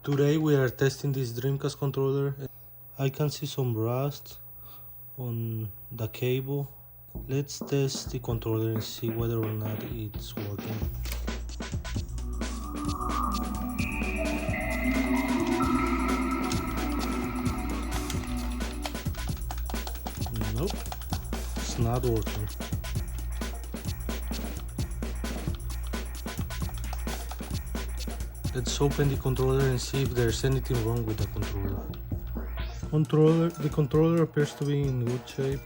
Today we are testing this Dreamcast controller. I can see some rust on the cable. Let's test the controller and see whether or not it's working. Nope, it's not working. Let's open the controller and see if there's anything wrong with the controller. The controller appears to be in good shape,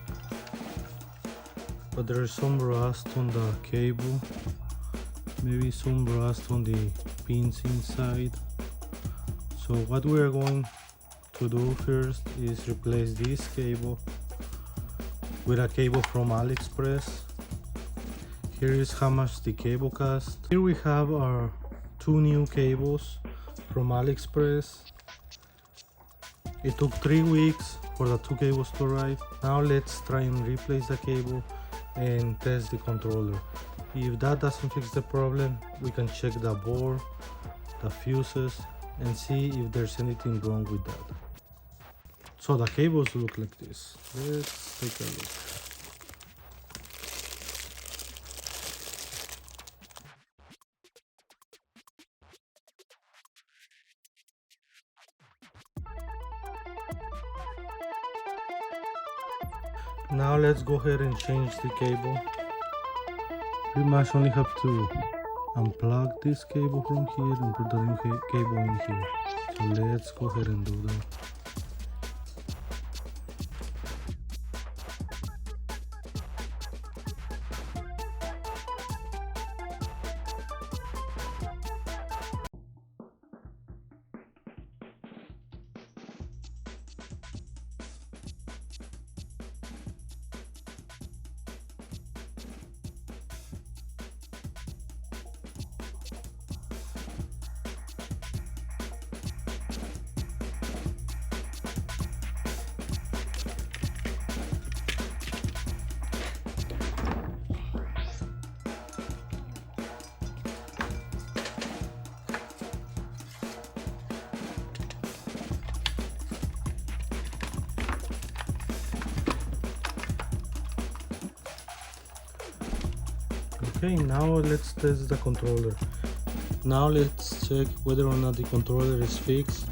but there is some rust on the cable, maybe some rust on the pins inside. So what we are going to do first is replace this cable with a cable from AliExpress. Here is how much the cable cost. Here we have our two new cables from AliExpress. It took 3 weeks for the two cables to arrive. Now let's try and replace the cable and test the controller. If that doesn't fix the problem, we can check the board, the fuses, and see if there's anything wrong with that. So the cables look like this. Let's take a look. Now let's go ahead and change the cable. Pretty much only have to unplug this cable from here and put the new cable in here. So let's go ahead and do that. Okay, now let's test the controller. Now let's check whether or not the controller is fixed,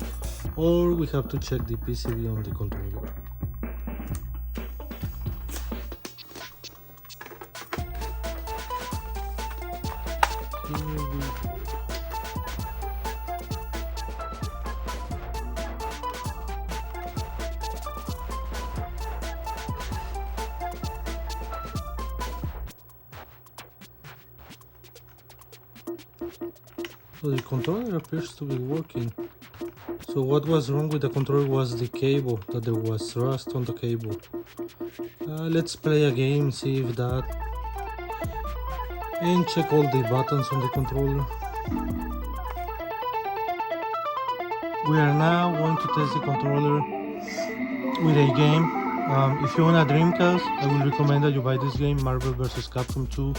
or we have to check the PCB on the controller. So the controller appears to be working. So what was wrong with the controller was the cable, that there was rust on the cable. Let's play a game, see if that, and check all the buttons on the controller. We are now going to test the controller with a game. If you own a Dreamcast, I will recommend that you buy this game, Marvel vs. Capcom 2.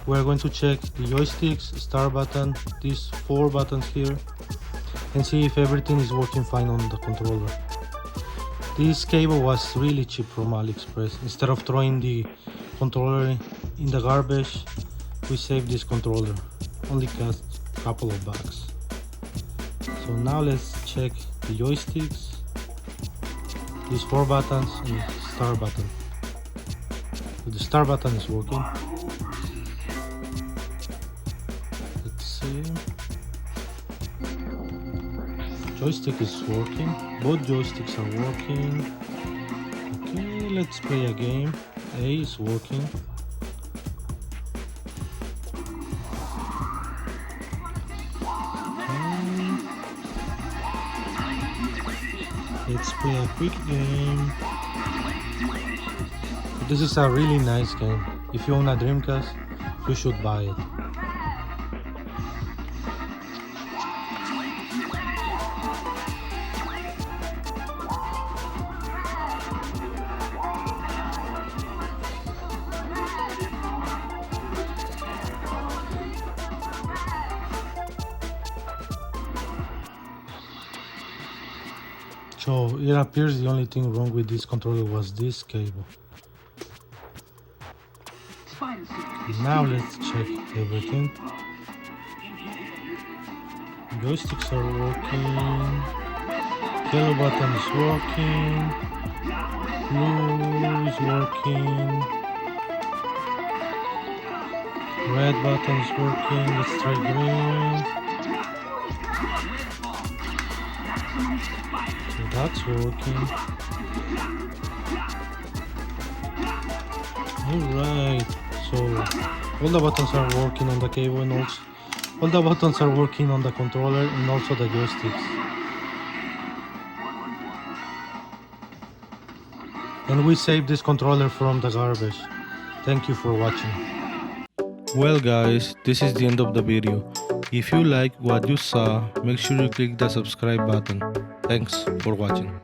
We are going to check the joysticks, start button, these 4 buttons here, and see if everything is working fine on the controller. This cable was really cheap from AliExpress. Instead of throwing the controller in the garbage, we saved this controller. Only cost a couple of bucks. So now let's check the joysticks, these 4 buttons, and start button. So the start button is working. Let's see. Joystick is working. Both joysticks are working. Okay, let's play a game. A is working. Let's play a quick game. This is a really nice game. If you own a Dreamcast, you should buy it. So it appears the only thing wrong with this controller was this cable. Now let's check everything. Joysticks are working. Yellow button is working. Blue is working. Red button is working. Let's try green. So that's working. Alright, so all the buttons are working on the cable and also all the buttons are working on the controller and also the joysticks. And we saved this controller from the garbage. Thank you for watching. Well guys, this is the end of the video. If you like what you saw, make sure you click the subscribe button. Thanks for watching.